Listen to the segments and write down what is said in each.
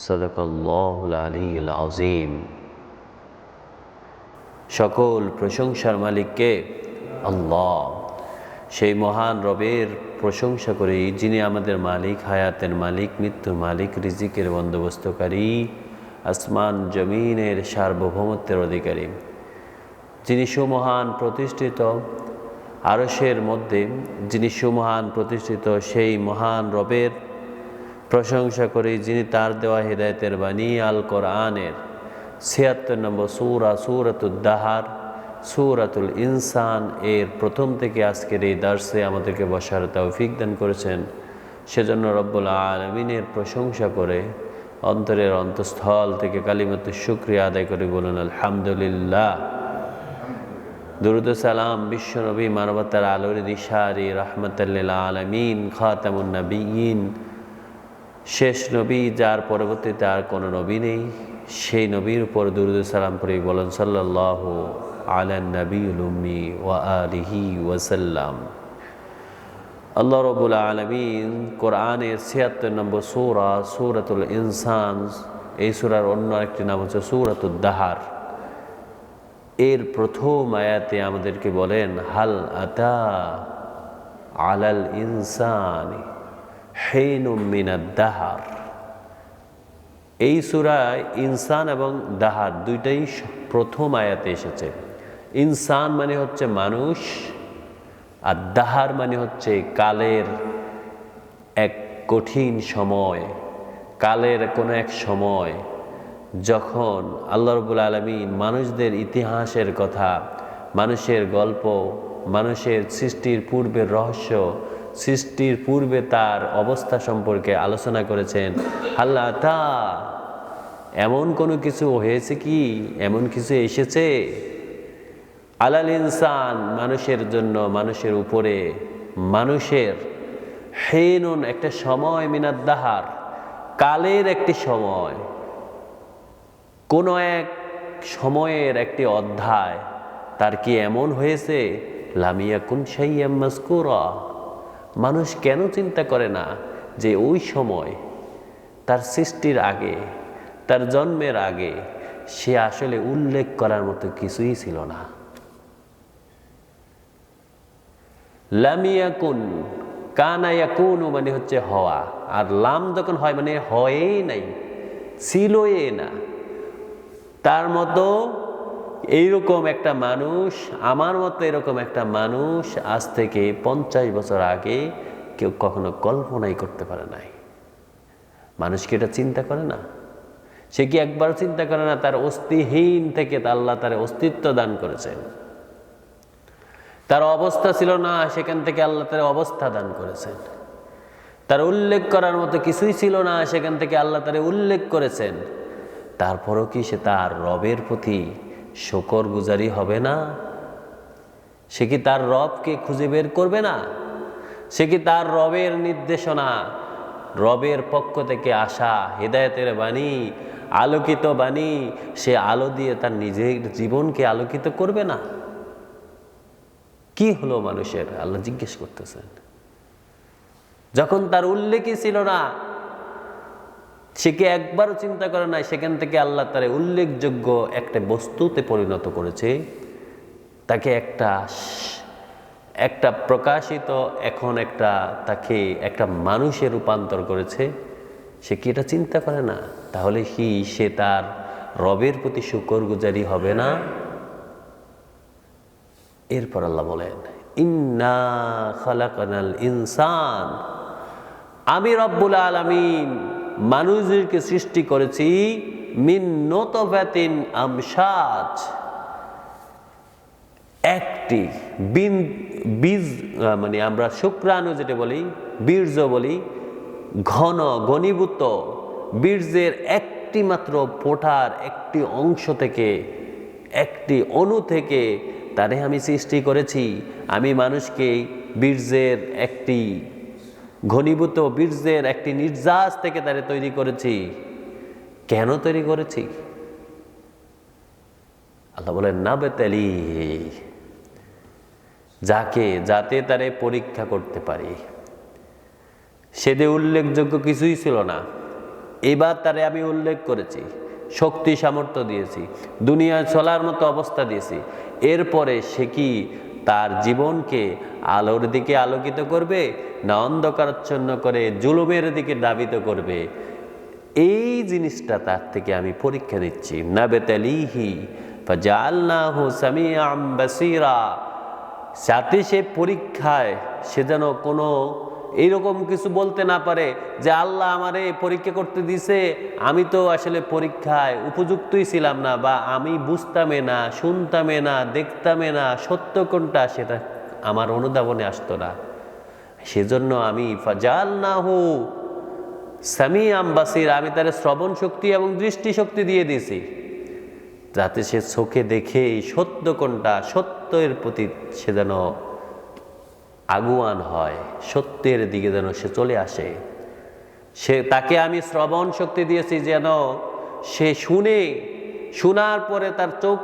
সাদাকাল্লাহুল আলিয়্যুল আযীম। সকল প্রশংসার মালিককে আল্লাহ, সেই মহান রবের প্রশংসা করি যিনি আমাদের মালিক, হায়াতের মালিক, মৃত্যুর মালিক, রিজিকের বন্দোবস্তকারী, আসমান জমিনের সার্বভৌমত্বের অধিকারী, যিনি সুমহান প্রতিষ্ঠিত আরশের মধ্যে, যিনি সুমহান প্রতিষ্ঠিত সেই মহান রবের প্রশংসা করি যিনি তার দেওয়া হিদায়াতের বাণী আল কোরআনের ৭৬ নম্বর সূরা সূরাতুদ দাহার সূরাতুল ইনসান এর প্রথম থেকে আজকের এই দার্সে আমাদেরকে বসার তৌফিক দান করেছেন। সেজন্য রব্বুল আলামিনের প্রশংসা করে অন্তরের অন্তঃস্থল থেকে কালিমাতু শুকরিয়া আদায় করে বলুন আলহামদুলিল্লাহ। দুরূদ ও সালাম বিশ্বনবী, মানবতার আলোর দিশারি, রাহমাতাল লিল আলামিন, খাতামুন নবিয়্যিন, শেষ নবী যার পরবর্তীতে আর কোনো নবী নেই, সেই নবীর উপর দুরূদ ও সালাম পড়ে বলেন সাল্লাল্লাহু আলা নবিয়্যিল উম্মি ওয়া আলিহি ওয়া সাল্লাম। আল্লাহ রাব্বুল আলামিন কোরআনের ৭৬ নম্বর সূরা সূরাতুল ইনসান, এই সূরার অন্য একটি নাম হচ্ছে সূরাতুদ দাহার, এর প্রথম আয়াতে আমাদেরকে বলেন হাল আতা আলাল ইনসানি হিনুম মিনাদ দাহার। এই সূরায় ইনসান এবং দাহার দুইটাই প্রথম আয়াতে এসেছে। ইনসান মানে হচ্ছে মানুষ, আর দাহার মানে হচ্ছে কালের এক কঠিন সময়, কালের কোনো এক সময় যখন আল্লাহ রাব্বুল আলামিন মানুষদের ইতিহাসের কথা, মানুষের গল্প, মানুষের সৃষ্টির পূর্বের রহস্য, সৃষ্টির পূর্বে তার অবস্থা সম্পর্কে আলোচনা করেছেন। আল্লাহ তা এমন কোনো কিছু হয়েছে কি, এমন কিছু এসেছে আলাল ইনসান মানুষের জন্য, মানুষের উপরে, মানুষের হিনুন একটা সময়, মিনাদ দাহার কালের একটি সময়, কোনো এক সময়ের একটি অধ্যায় তার কি এমন হয়েছে লাম ইয়াকুন শাইয়্যাম মাযকুরা। মানুষ কেন চিন্তা করে না যে ওই সময় তার সৃষ্টির আগে, তার জন্মের আগে সে আসলে উল্লেখ করার মতো কিছুই ছিল না। লাম ইয়াকুন, কানা ইয়াকুনু মানে হচ্ছে হওয়া, আর লাম যখন হয় মানে হয়েই নাই, ছিলই না। তার মতো এইরকম একটা মানুষ, আমার মতো এরকম একটা মানুষ আজ থেকে 50 বছর আগে কেউ কখনো কল্পনাই করতে পারে নাই। মানুষ কি এটা চিন্তা করে না? সে কি একবার চিন্তা করে না তার অস্তিহীন থেকে আল্লাহ তার অস্তিত্ব দান করেছেন? তার অবস্থা ছিল না, সেখান থেকে আল্লাহ তার অবস্থা দান করেছেন। তার উল্লেখ করার মতো কিছুই ছিল না, সেখান থেকে আল্লাহ তার উল্লেখ করেছেন। তারপরও কি সে তার রবের প্রতি শুকর গুজারি হবে না? সে কি তার রবকে খুঁজে বের করবে না? সে কি তার রবের নির্দেশনা, রবের পক্ষ থেকে আসা হিদায়াতের বাণী, আলোকিত বাণী, সে আলো দিয়ে তার নিজের জীবনকে আলোকিত করবে না? কি হলো মানুষের? আল্লাহ জিজ্ঞেস করতেছেন। যখন তার উল্লেখই ছিল না, সে কি একবারও চিন্তা করে নাই সেখান থেকে আল্লাহ তার উল্লেখযোগ্য একটা বস্তুতে পরিণত করেছে, তাকে একটা প্রকাশিত, এখন তাকে একটা মানুষে রূপান্তর করেছে। সে কি এটা চিন্তা করে না? তাহলে কি সে তার রবের প্রতি শুকরগুজারি হবে না? এরপর আল্লাহ বলেন ইন্না খালাকানাল ইনসান, আমি রব্বুল আলামিন মানুষদেরকে সৃষ্টি করেছি মিন নুতফাতিন আমশাজ, একটি বীজ, মানে আমরা শুক্রাণু যেটা বলি, বীর্য বলি, ঘনীভূত বীর্যের একটি মাত্র ফোঁটার একটি অংশ থেকে, একটি অণু থেকে তারে আমি সৃষ্টি করেছি। আমি মানুষকে বীর্যের একটি ঘনীভূত বীর্যের একটি নির্যাস থেকে তারে তৈরি করেছি। কেন তৈরি করেছি? আল্লাহ বলেন নাবতালি, যাতে তারে পরীক্ষা করতে পারি। সেদে উল্লেখযোগ্য কিছুই ছিল না, এবার তারে আমি উল্লেখ করেছি, শক্তি সামর্থ্য দিয়েছি, দুনিয়ায় চলার মতো অবস্থা দিয়েছি। এরপরে সে কি তার জীবনকে আলোর দিকে আলোকিত করবে, না অন্ধকারাচ্ছন্ন করে জুলুমের দিকে ধাবিত করবে? এই জিনিসটা তার থেকে আমি পরীক্ষা নিচ্ছি। নাবতালিহি ফাজআলনাহু সামিআম বাসীরা, যাতে সে পরীক্ষায় সে যেন কোনো এইরকম কিছু বলতে না পারে যে আল্লাহ আমারে পরীক্ষা করতে দিছে, আমি তো আসলে পরীক্ষায় উপযুক্তই ছিলাম না, বা আমি বুঝতামে না, শুনতামে না, দেখতামে না, সত্য কোনটা সেটা আমার অনুধাবনে আসতো না। সেজন্য আমি ফাজআলনাহু সামিআম বাসীরা, আমি তার শ্রবণ শক্তি এবং দৃষ্টি শক্তি দিয়ে দিয়েছি, যাতে সে চোখে দেখে সত্য কোনটা, সত্যের প্রতি সে যেন আগুয়ান হয়, সত্যের দিকে যেন সে চলে আসে। তাকে আমি শ্রবণ শক্তি দিয়েছি যেন সে শুনে, শোনার পরে তার চোখ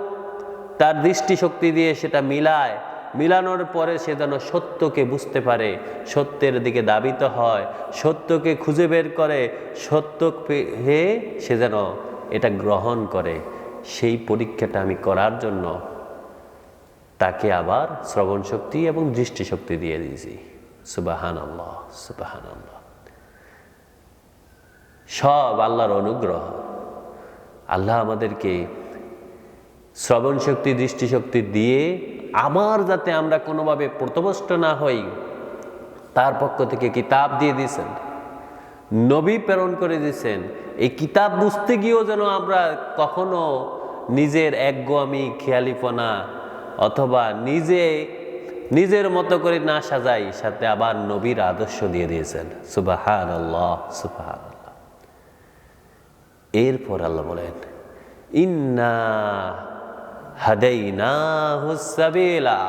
তার দৃষ্টি শক্তি দিয়ে সেটা মিলায়, মিলানোর পরে সে যেন সত্যকে বুঝতে পারে, সত্যের দিকে ধাবিত হয়, সত্যকে খুঁজে বের করে, সত্য পেয়ে সে যেন এটা গ্রহণ করে। সেই পরীক্ষাটা আমি করার জন্য তাকে আবার শ্রবণ শক্তি এবং দৃষ্টি শক্তি দিয়ে দিয়েছি। সুবহানাল্লাহ, সুবহানাল্লাহ। সব আল্লাহর অনুগ্রহ। আল্লাহ আমাদেরকে শ্রবণ শক্তি দৃষ্টি শক্তি দিয়ে আমার যাতে আমরা কোনোভাবে পথভ্রষ্ট না হই তার পক্ষ থেকে কিতাব দিয়ে দিয়েছেন, নবী প্রেরণ করে দিয়েছেন। এই কিতাব বুঝতে গিয়েও যেন আমরা কখনো নিজের একগুয়ামি, খেয়ালিপনা অথবা নিজের মতো করে না সাজাই, সাথে আবার নবীর আদর্শ দিয়ে দিয়েছেন। সুবহানাল্লাহ, সুবহানাল্লাহ। এরপর আল্লাহ বলেন, ইন্না হাদাইনাহুস সাবিলা,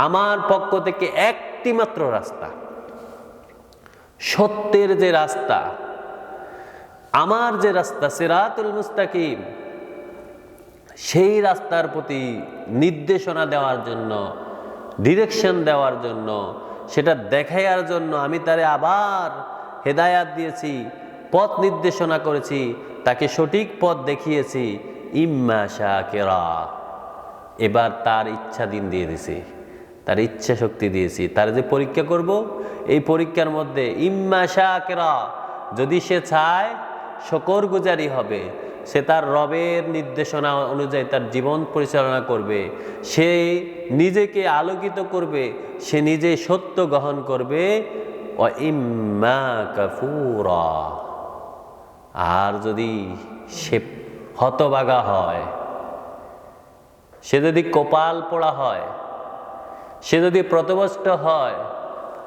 আমার পক্ষ থেকে একটি মাত্র রাস্তা, সত্যের যে রাস্তা, আমার যে রাস্তা সিরাতুল মুস্তাকিম, সেই রাস্তার প্রতি নির্দেশনা দেওয়ার জন্য, ডিরেকশন দেওয়ার জন্য, সেটা দেখাইয়ার জন্য আমি তারে আবার হেদায়াত দিয়েছি, পথ নির্দেশনা করেছি, তাকে সঠিক পথ দেখিয়েছি। ইম্মা শাকিরা, এবার তার ইচ্ছা দিন দিয়ে দিয়েছি, তার ইচ্ছা শক্তি দিয়েছি। তার যে পরীক্ষা করব, এই পরীক্ষার মধ্যে ইম্মা শাকিরা, যদি সে চায় শুকর গুজারি হবে, সে তার রবের নির্দেশনা অনুযায়ী তার জীবন পরিচালনা করবে, সে নিজেকে আলোকিত করবে, সে নিজে সত্য গ্রহণ করবে। ও ইম্মা কাফুরা, আর যদি সে হতভাগা হয়, সে যদি কপাল পোড়া হয়, সে যদি প্রতবষ্ট হয়,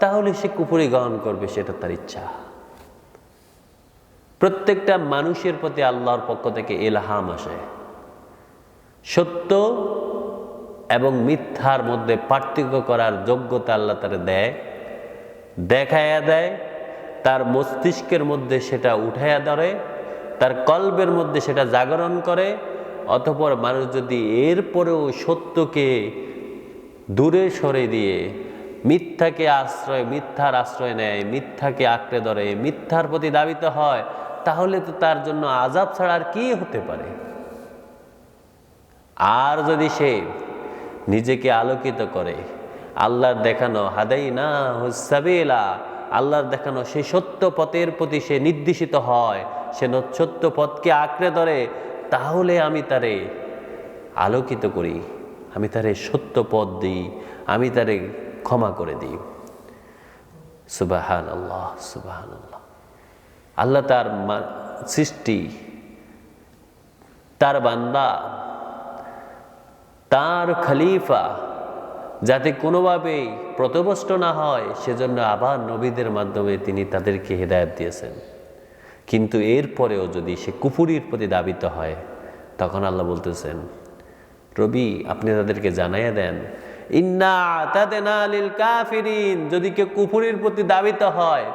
তাহলে সে কুফরি গ্রহণ করবে, সেটা তার ইচ্ছা। প্রত্যেকটা মানুষের প্রতি আল্লাহর পক্ষ থেকে ইলহাম আসে, সত্য এবং মিথ্যার মধ্যে পার্থক্য করার যোগ্যতা আল্লাহ তারে দেয়, দেখাইয়া দেয়, তার মস্তিষ্কের মধ্যে সেটা উঠাইয়া ধরে, তার কলবের মধ্যে সেটা জাগরণ করে। অতঃপর মানুষ যদি এরপরেও সত্যকে দূরে সরে দিয়ে মিথ্যার আশ্রয় নেয়, মিথ্যাকে আঁকড়ে ধরে, মিথ্যার প্রতি ধাবিত হয়, তাহলে তো তার জন্য আযাব ছাড়া আর কি হতে পারে। আর যদি সে নিজেকে আলোকিত করে, আল্লাহর দেখানো হাদাইনাহুস সাবিলা, আল্লাহর দেখানো সেই সত্য পথের প্রতি সে নির্দেশিত হয়, সে সত্য পথকে আঁকড়ে ধরে, তাহলে আমি তারে আলোকিত করি, আমি তারে সত্য পথ দিই, আমি তারে ক্ষমা করে দিই। সুবহানাল্লাহ, সুবহানাল্লাহ। আল্লাহ তার সৃষ্টি, তার বান্দা, তার খলিফা যাতে কোনোভাবেই পথভ্রষ্ট না হয়, সেজন্য আবার নবীদের মাধ্যমে তিনি তাদেরকে হেদায়েত দিয়েছেন। কিন্তু এরপরেও যদি সে কুফরির প্রতি ধাবিত হয়, তখন আল্লাহ বলতেছেন, রবি আপনি তাদেরকে জানাইয়া দেন, ইন্না আতাদনা লিল কাফিরিন, যদি কেউ কুফরির প্রতি ধাবিত হয়,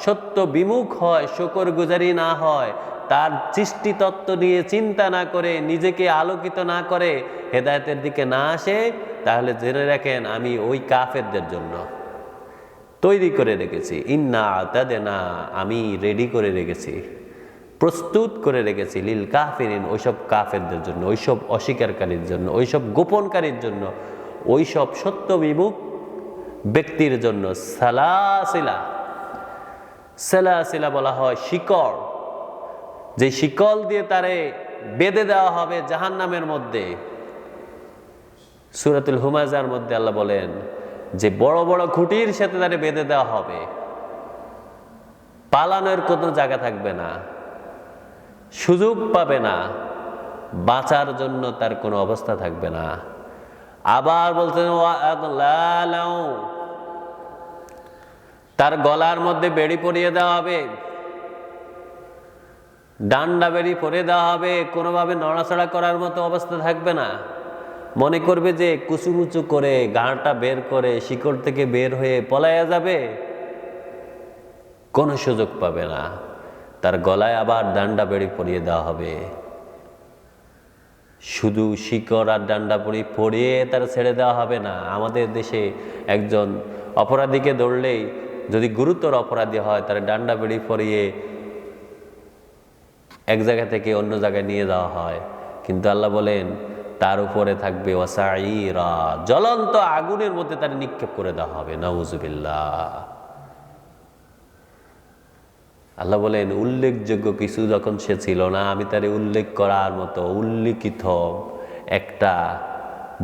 সত্য বিমুখ হয়, শুকর গুজারি না হয়, তার সৃষ্টি তত্ত্ব নিয়ে চিন্তা না করে, নিজেকে আলোকিত না করে, হেদায়েতের দিকে না আসে, তাহলে জেনে রাখেন আমি ওই কাফেরদের জন্য তৈরি করে রেখেছি। ইন্না আতাদনা, আমি রেডি করে রেখেছি, প্রস্তুত করে রেখেছি লিল কাফিরিন, ওইসব কাফেরদের জন্য, ওইসব অস্বীকারীর জন্য, ওইসব গোপনকারীর জন্য, ওইসব সত্য বিমুখ ব্যক্তির জন্য। সালাসিলা, সালাসিলা বলা হয় শিকড়, যে শিকল দিয়ে তারে বেঁধে দেওয়া হবে জাহান্নামের মধ্যে। সূরাতুল হুমাযার মধ্যে আল্লাহ বলেন যে বড় বড় খুঁটির সাথে তারে বেঁধে দেওয়া হবে, পালানোর কোনো জায়গা থাকবে না, সুযোগ পাবে না, বাঁচার জন্য তার কোনো অবস্থা থাকবে না। আবার বলতেন তার গলার মধ্যে বেড়ি পরিয়ে দেওয়া হবে, ডান্ডা বেড়ি পরে দেওয়া হবে, কোনোভাবে নড়াচড়া করার মতো অবস্থা থাকবে না। মনে করবে যে কুচুকুচু করে গাঁটটা বের করে শিকড় থেকে বের হয়ে পলাইয়া যাবে, কোনো সুযোগ পাবে না। তার গলায় আবার ডান্ডা বেড়ি পরিয়ে দেওয়া হবে, শুধু শিকড় আর ডান্ডা পরিয়ে তার ছেড়ে দেওয়া হবে না। আমাদের দেশে একজন অপরাধীকে ধরলেই যদি গুরুতর অপরাধী হয় তার ডান্ডা বেড়ি পরিয়ে এক জায়গা থেকে অন্য জায়গায় নিয়ে যাওয়া হয়, কিন্তু আল্লাহ বলেন তার উপরে থাকবে ওয়াসাইরা, জ্বলন্ত আগুনের মধ্যে তার নিক্ষেপ করে দেওয়া হবে। নাউজুবিল্লাহ। আল্লাহ বলেন উল্লেখযোগ্য কিছু যখন সে ছিল না, আমি তারে উল্লেখ করার মতো উল্লিখিত একটা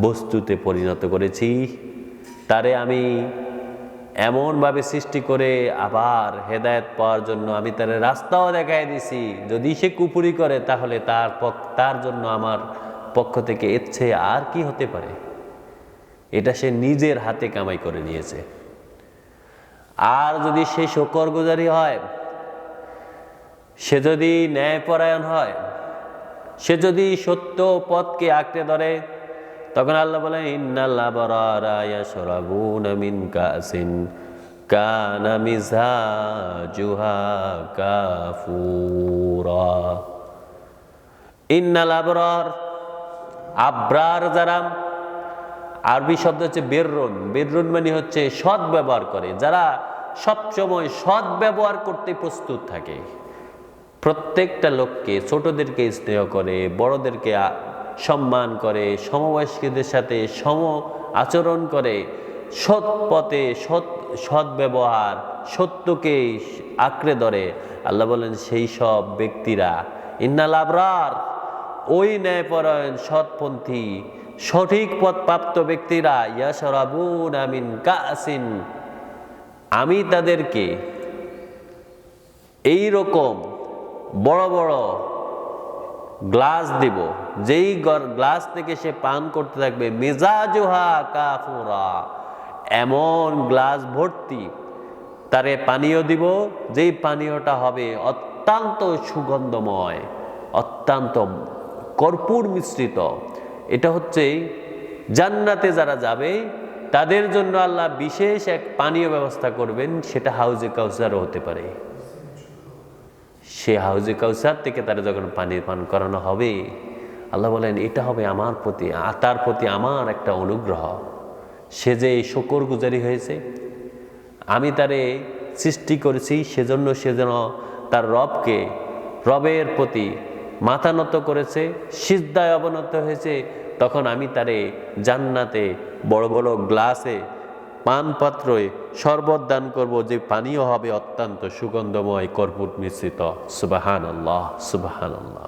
বস্তুতে পরিণত করেছি। তারে আমি এমনভাবে সৃষ্টি করে আবার হেদায়েত পাওয়ার জন্য আমি তারে রাস্তাও দেখাই দিছি। যদি সে কুপুরি করে তাহলে তার জন্য আমার পক্ষ থেকে এর চেয়ে আর কি হতে পারে? এটা সে নিজের হাতে কামাই করে নিয়েছে। আর যদি সে শুকরগুজারি হয়, সে যদি ন্যায়পরায়ণ হয়, সে যদি সত্য পথকে আঁকড়ে ধরে, তখন আল্লাহ বলেন ইন্নাল আবরারা ইয়াশরাবুনা মিন কাসিন কানা মিজাজুহা কাফুরা। ইন্নাল আবরার, আবরার যারা, আরবি শব্দ হচ্ছে বেররুন। বেররুন মানে হচ্ছে সৎ ব্যবহার করে, যারা সবসময় সৎ ব্যবহার করতে প্রস্তুত থাকে। প্রত্যেকটা লোককে, ছোটদেরকে স্নেহ করে, বড়দেরকে সম্মান করে, সমবয়স্কদের সাথে সম আচরণ করে, সৎ পথে সৎ ব্যবহার, সত্যকে আঁকড়ে ধরে। আল্লাহ বলেন সেই সব ব্যক্তিরা, ইন্নাল আবরার, ওই ন্যায়পরায়ণ সৎপন্থী সঠিক পথ প্রাপ্ত ব্যক্তিরা, ইয়াশরাবুনা মিন কাসিন, আমি তাদেরকে এই রকম বড় বড় গ্লাস দিব, যেই গ্লাস থেকে সে পান করতে থাকবে, মিজাজুহা কাফুরা, এমন গ্লাস ভর্তি তারে পানীয় দিব, যেই পানীয়টা হবে অত্যন্ত সুগন্ধময়, অত্যন্ত কর্পূর মিশ্রিত। এটা হচ্ছে জান্নাতে যারা যাবে তাদের জন্য আল্লাহ বিশেষ এক পানীয় ব্যবস্থা করবেন, সেটা হাউজে কাউসারও হতে পারে। সে হাউজে কাউসার থেকে তারা যখন পানি পান করানো হবে, আল্লাহ বলেন এটা হবে আমার প্রতি, তার প্রতি আমার একটা অনুগ্রহ। সে যে শুকরগুজারি হয়েছে, আমি তারে সৃষ্টি করেছি সেজন্য সে যেন তার রবের প্রতি মাথা নত করেছে, সিজদায় অবনত হয়েছে, তখন আমি তারে জান্নাতে বড় বড় গ্লাসে পানপাত্রে শরবত দান করব, যে পানীয় হবে অত্যন্ত সুগন্ধময় কর্পূর মিশ্রিত। সুবহানাল্লাহ, সুবহানাল্লাহ।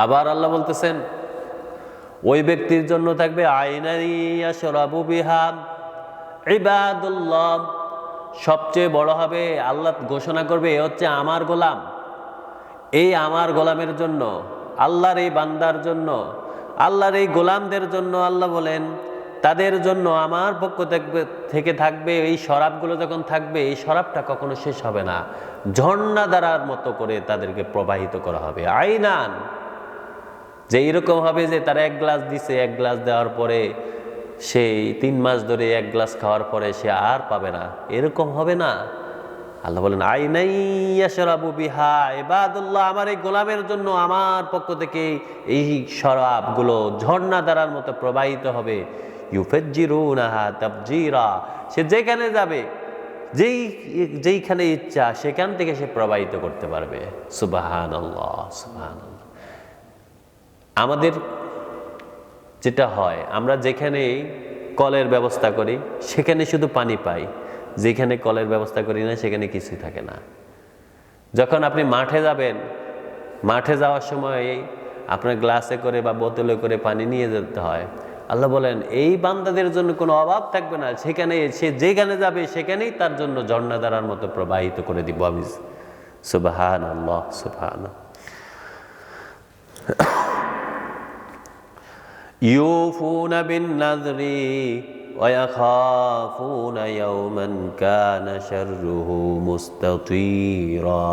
আবার আল্লাহ বলতেছেন ওই ব্যক্তির জন্য থাকবে আইনানি ইয়াশরাবু বিহা ইবাদুল্লাহ, সবচেয়ে বড় হবে, আল্লাহ ঘোষণা করবে এ হচ্ছে আমার গোলাম, এই আমার গোলামের জন্য, আল্লাহর এই বান্দার জন্য, আল্লাহর এই গোলামদের জন্য আল্লাহ বলেন তাদের জন্য আমার পক্ষ থেকে থাকবে এই শরাবগুলো। যখন থাকবে এই শরাবটা কখনো শেষ হবে না, ঝর্ণা ধারার মতো করে তাদেরকে প্রবাহিত করা হবে। আইনান, যে এরকম হবে যে তারা এক গ্লাস দিছে, এক গ্লাস দেওয়ার পরে সেই 3 মাস ধরে এক গ্লাস খাওয়ার পরে সে আর পাবে না, এরকম হবে না। আল্লাহ বলেন আইনাই ইয়াশরাবু বিহা ইবাদুল্লাহ, আমার এই গোলামের জন্য আমার পক্ষ থেকে এই শরাবগুলো ঝর্ণা ধারার মতো প্রবাহিত হবে। ইউফাজ্জিরুনাহা তাফজিরা, সে যেখানে যাবে যেইখানে ইচ্ছা সেখান থেকে সে প্রবাহিত করতে পারবে। সুবহানাল্লাহ, সুবহানাল্লাহ। আমাদের যেটা হয়, আমরা যেখানে কলের ব্যবস্থা করি সেখানে শুধু পানি পাই, যেখানে কলের ব্যবস্থা করি না সেখানে কিছুই থাকে না। যখন আপনি মাঠে যাবেন, মাঠে যাওয়ার সময় আপনার গ্লাসে করে বা বোতলে করে পানি নিয়ে যেতে হয়। আল্লাহ বলেন এই বান্দাদের জন্য কোনো অভাব থাকবে না, সেখানে সে যেখানে যাবে সেখানেই তার জন্য ঝর্ণাধারার মতো প্রবাহিত করে দিব আমি। সুবহানাল্লাহ, সুবহানাল্লাহ। ইউফুনা বিন নাযরি ওয়া ইয়াখাফুনা ইয়াওমান কানা শাররুহু মুস্তাতীরা।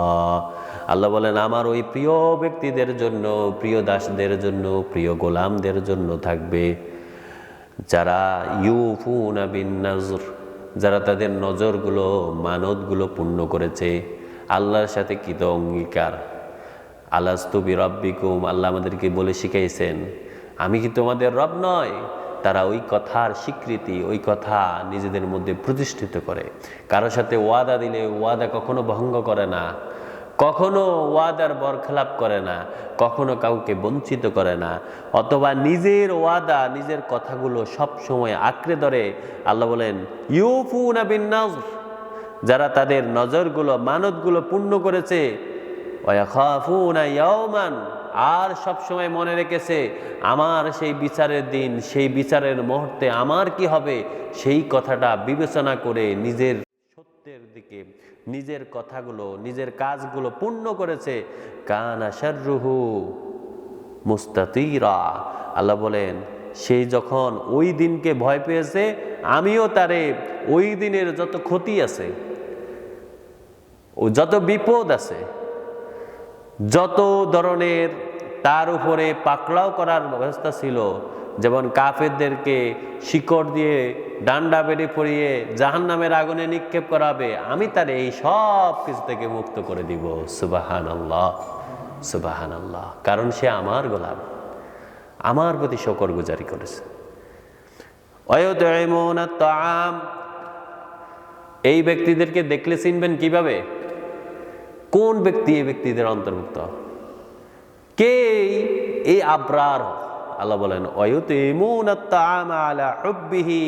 আল্লাহ বলেন আমার ওই প্রিয় ব্যক্তিদের জন্য, প্রিয় দাসদের জন্য, প্রিয় গোলামদের জন্য থাকবে যারা ইউফুনা বিন নাযর, যারা তাদের নজরগুলো, মানতগুলো পূর্ণ করেছে, আল্লাহর সাথে কৃত অঙ্গীকার। আলাস্তু বিরাব্বিকুম, আল্লাহ আমাদেরকে বলে শিখাইছেন আমি কি তোমাদের রব নয়। তারা ওই কথার স্বীকৃতি, ওই কথা নিজেদের মধ্যে প্রতিষ্ঠিত করে। কারোর সাথে ওয়াদা দিলে ওয়াদা কখনো ভঙ্গ করে না, কখনো ওয়াদার বরখেলাপ করে না, কখনো কাউকে বঞ্চিত করে না, অথবা নিজের ওয়াদা, নিজের কথাগুলো সব সময় আঁকড়ে ধরে। আল্লাহ বলেন ইউফুনা বিন নাযর, যারা তাদের নজরগুলো, মানতগুলো পূর্ণ করেছে, ওয়া ইয়াখাফুনা ইয়াওমান, আর সব সময় মনে রেখেছে আমার সেই বিচারের দিন, সেই বিচারের মুহূর্তে আমার কি হবে, সেই কথাটা বিবেচনা করে নিজের সত্যের দিকে নিজের কথাগুলো, নিজের কাজগুলো পূর্ণ করেছে। কানা শাররুহু মুস্তাতীরা, আল্লাহ বলেন সেই যখন ওই দিনকে ভয় পেয়েছে, আমিও তারে ওই দিনের যত ক্ষতি আছে, ও যত বিপদ আছে, যত ধরনের তার উপরে পাকড়াও করার ব্যবস্থা ছিল, যেমন কাফেরদেরকে শিকড় দিয়ে ডান্ডা বেড়ে পড়িয়ে জাহান্নামের আগুনে নিক্ষেপ করাবে, আমি তার এই সব কিছু থেকে মুক্ত করে দিব। সুবহানাল্লাহ, সুবহানাল্লাহ। কারণ সে আমার গোলাম, আমার প্রতি শুকরগুজারি করেছে। ওয়ায়ুতঈমুনা আত-তাআম, এই ব্যক্তিদেরকে দেখলে চিনবেন কিভাবে? কোন ব্যক্তি এই ব্যক্তিদের অন্তর্ভুক্ত? কে এই আবরার? আল্লাহ বলেন ওয়ায়ুতঈমুনা আত-তাআম আলা হুব্বিহি,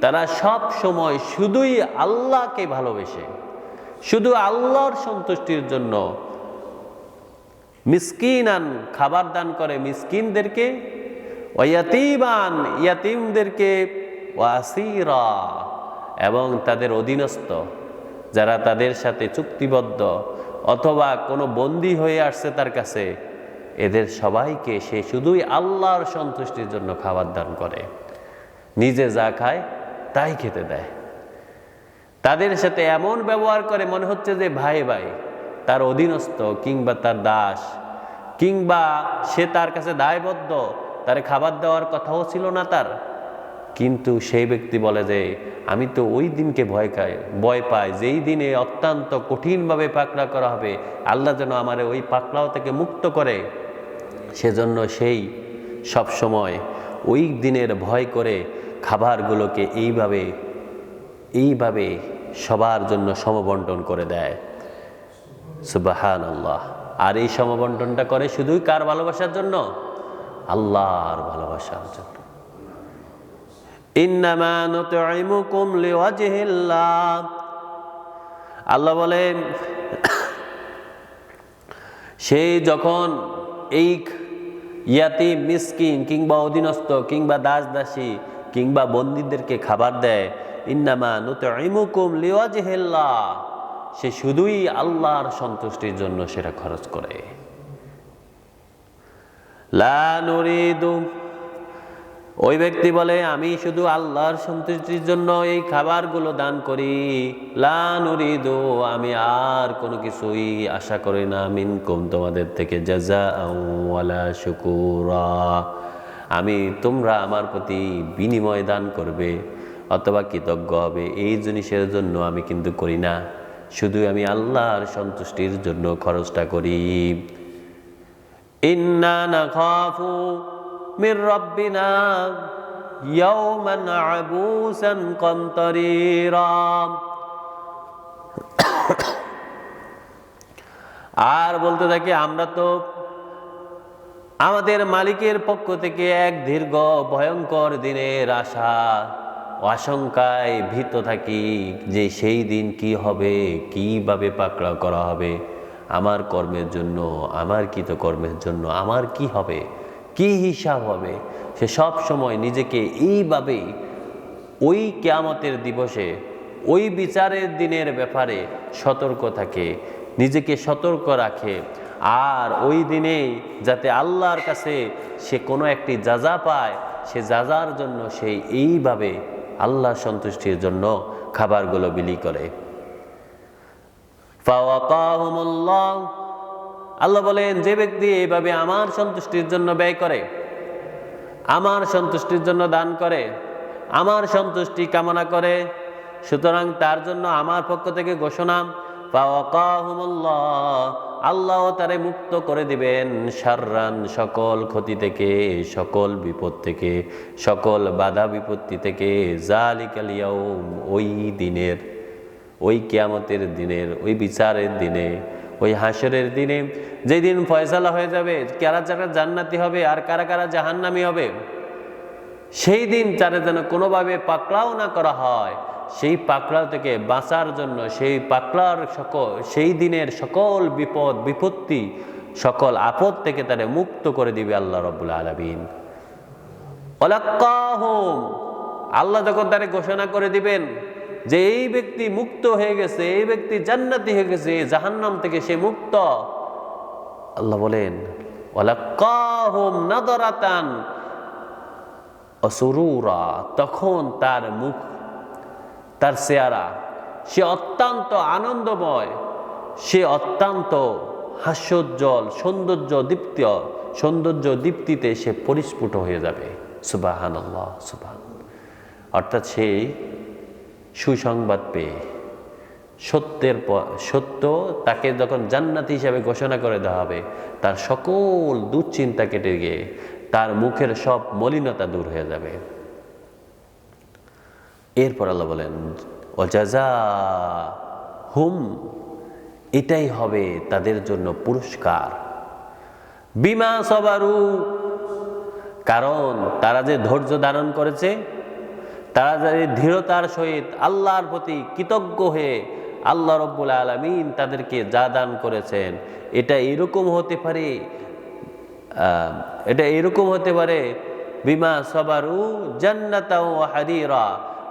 তারা সব সময় শুধুই আল্লাহকে ভালোবেসে, শুধু আল্লাহর সন্তুষ্টির জন্য মিসকিনান, খাবার দান করে মিসকিনদেরকে, ওয়া ইয়াতীমান, ইয়াতীমদেরকে, ওয়া আসীরা, এবং তাদের অধীনস্থ যারা তাদের সাথে চুক্তিবদ্ধ অথবা কোনো বন্দী হয়ে আসছে তার কাছে, এদের সবাইকে সে শুধুই আল্লাহর সন্তুষ্টির জন্য খাবার দান করে। নিজে যা খায় তাই খেতে দেয়। তাদের সাথে এমন ব্যবহার করে মনে হচ্ছে যে ভাই ভাই, তার অধীনস্থ কিংবা তার দাস, কিংবা সে তার কাছে দায়বদ্ধ, তারে খাবার দেওয়ার কথাও ছিল না তার। কিন্তু সেই ব্যক্তি বলে যে আমি তো ওই দিনকে ভয় পাই যেই দিনে অত্যন্ত কঠিনভাবে পাকড়া করা হবে, আল্লাহ যেন আমার ওই পাকড়াও থেকে মুক্ত করে। সেজন্য সেই সব সময় ওই দিনের ভয় করে খাবারগুলোকে এইভাবে সবার জন্য সমবন্টন করে দেয়। সুবহানাল্লাহ। আর এই সমবন্টনটা করে শুধুই কার ভালোবাসার জন্য? আল্লাহর ভালোবাসার জন্য। ইন্নামা নুতঈমুকুম লিওয়াজহিল্লাহ, আল্লাহ বলেন সে যখন এই ইয়াতীম, মিসকিন কিংবা অধীনস্থ কিংবা দাস দাসী কিংবা বন্দীদেরকে খাবার দেয়, ইন্নামা নুতঈমুকুম লিওয়াজহিল্লাহ, সে শুধুই আল্লাহর সন্তুষ্টির জন্য সেটা খরচ করে। লা নুরিদু, ওই ব্যক্তি বলে আমি শুধু আল্লাহর সন্তুষ্টির জন্য এই খাবারগুলো দান করি। লা নুরিদু, আমি আর কোনো কিছুই আশা করি না মিনকুম, তোমাদের থেকে, জাযাআন ওয়ালা শুকুরা, আমি তোমরা আমার প্রতি বিনিময় দান করবে অথবা কৃতজ্ঞ হবে, এই জিনিসের জন্য আমি কিন্তু করি না, শুধু আমি আল্লাহর সন্তুষ্টির জন্য খরচটা করি। ইন্না নাখাফু মির রাব্বিনা ইয়াওমান আবুসান কামতারিরা, আর বলতে থাকে আমরা তো আমাদের মালিকের পক্ষ থেকে এক দীর্ঘ ভয়ঙ্কর দিনের আশঙ্কায় ভীত থাকি যে সেই দিন কি হবে, কিভাবে পাকড়াও করা হবে, আমার কর্মের জন্য, আমার কৃতকর্মের জন্য আমার কি হবে, কি হিসাব হবে। সে সব সময় নিজেকে এইভাবে ওই কিয়ামতের দিবসে, ওই বিচারের দিনের ব্যাপারে সতর্ক থাকে, নিজেকে সতর্ক রাখে। আর ওই দিনে যাতে আল্লাহর কাছে সে কোনো একটি যাজা পায়, সে যাজার জন্য সে এইভাবে আল্লাহ সন্তুষ্টির জন্য খাবারগুলো বিলি করে। ফাওয়াকাহুমুল্লাহ, আল্লাহ বলেন যে ব্যক্তি এইভাবে আমার সন্তুষ্টির জন্য ব্যয় করে, আমার সন্তুষ্টির জন্য দান করে, আমার সন্তুষ্টি কামনা করে, সুতরাং তার জন্য আমার পক্ষ থেকে ঘোষণা, ফাওয়াকাহুমুল্লাহ, আল্লাহ তারে মুক্ত করে দিবেন শাররান, সকল ক্ষতি থেকে, সকল বিপদ থেকে, সকল বাধা বিপত্তি থেকে। জালিকাল ইয়াউম, ওই দিনের, ওই কিয়ামতের দিনের, ওই বিচারের দিনে, ওই হাসরের দিনে, যেই দিন ফয়সালা হয়ে যাবে কারা যারা জান্নাতি হবে আর কারা কারা জাহান্নামী হবে, সেই দিন তারা যেন কোনোভাবে পাকড়াও না করা হয়। সেই পাকড়াও থেকে বাঁচার জন্য, সেই পাকড়ার সেই দিনের সকল বিপদ বিপত্তি, সকল আপদ থেকে তারা মুক্ত করে দিবে আল্লাহ রাব্বুল আলামিন। ওয়ালাক্কাহুম, আল্লাহ যখন তারে ঘোষণা করে দিবেন যে এই ব্যক্তি মুক্ত হয়ে গেছে, এই ব্যক্তি জান্নাতি হয়ে গেছে, জাহান্নাম থেকে সে মুক্ত, আল্লাহ বলেন ওয়ালাক্কাহুম নাদরাতান ওয়া সুরুরা, তখন তার মুখ, তার চেহারা, সে অত্যন্ত আনন্দময়, সে অত্যন্ত হাস্যোজ্জ্বল, সৌন্দর্য দীপ্তিতে সে পরিস্ফুট হয়ে যাবে। সুবহানাল্লাহ, সুবহানাল্লাহ। অর্থাৎ সেই সুসংবাদ পেয়ে, সত্য তাকে যখন জান্নাতি হিসাবে ঘোষণা করে দেওয়া হবে, তার সকল দুশ্চিন্তা কেটে গিয়ে তার মুখের সব মলিনতা দূর হয়ে যাবে। এরপর আল্লাহ বলেন ওয়াজাযাহুম, এটাই হবে তাদের জন্য পুরস্কার, বিমা সাবারু, কারণ তারা যে ধৈর্য ধারণ করেছে, তারা যে দৃঢ়তার সহিত আল্লাহর প্রতি কৃতজ্ঞ হয়ে আল্লাহ রাব্বুল আলামিন তাদেরকে যা দান করেছেন, এটা এরকম হতে পারে বিমা সাবারু জান্নাতাও ওয়া হারিরা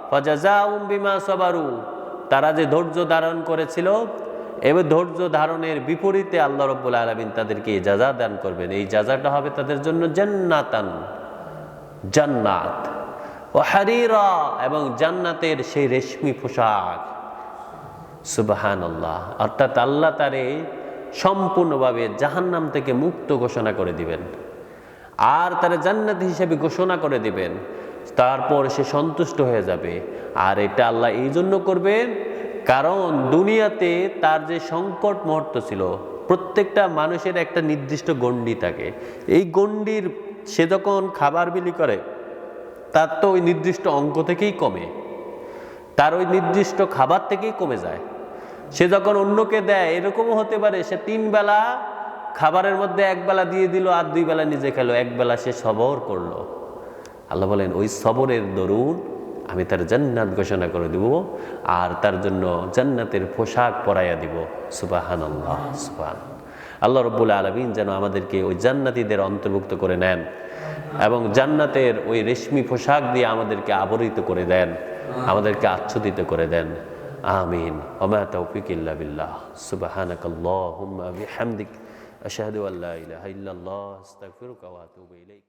ফাজাযাউম বিমা সাবারু, তারা যে ধৈর্য ধারণ করেছিল, এবার ধৈর্য ধারণের বিপরীতে আল্লাহ রাব্বুল আলামিন তাদেরকে যাজা দান করবেন। এই যাজাটা হবে তাদের জন্য জান্নাতান, জান্নাত, ও হারিরা, এবং জান্নাতের সেই রেশমি পোশাক। সুবহানাল্লাহ। অর্থাৎ আল্লাহ তারে সম্পূর্ণভাবে জাহান্নাম থেকে মুক্ত ঘোষণা করে দিবেন, আর তারা জান্নাতি হিসেবে ঘোষণা করে দিবেন। তারপর সে সন্তুষ্ট হয়ে যাবে। আর এটা আল্লাহ এই জন্য করবেন কারণ দুনিয়াতে তার যে সংকট মুহূর্ত ছিল, প্রত্যেকটা মানুষের একটা নির্দিষ্ট গণ্ডি থাকে। এই গণ্ডির সে যখন খাবার বিলি করে, তার তো ওই নির্দিষ্ট অঙ্ক থেকেই কমে, তার ওই নির্দিষ্ট খাবার থেকেই কমে যায়। সে যখন অন্যকে দেয়, এরকমও হতে পারে সে 3 বেলা খাবারের মধ্যে 1 বেলা দিয়ে দিল আর 2 বেলা নিজে খেলো, 1 বেলা সে সবর করলো। আল্লাহ বলেন ওই সবরের দরুন আমি তার জান্নাত ঘোষণা করে দিব, আর তার জন্য জান্নাতের পোশাক পরাইয়া দিব। সুবহানাল্লাহ, সুবহানাল্লাহ। আল্লাহ রাব্বুল আলামিন যেন আমাদেরকে ওই জান্নাতীদের অন্তর্ভুক্ত করে নেন এবং জান্নাতের ওই রেশমি পোশাক দিয়ে আমাদেরকে আবরিত করে দেন, আমাদেরকে আচ্ছাদিত করে দেন। আমিন। ওয়া মা তাওফীক ইল্লা বিল্লাহ। সুবহানাকাল্লাহুম্মা বিহামদিক আশহাদু আল্লা ইলাহা ইল্লাল্লাহ আস্তাগফিরুকা ওয়া আতুবু ইলাইক।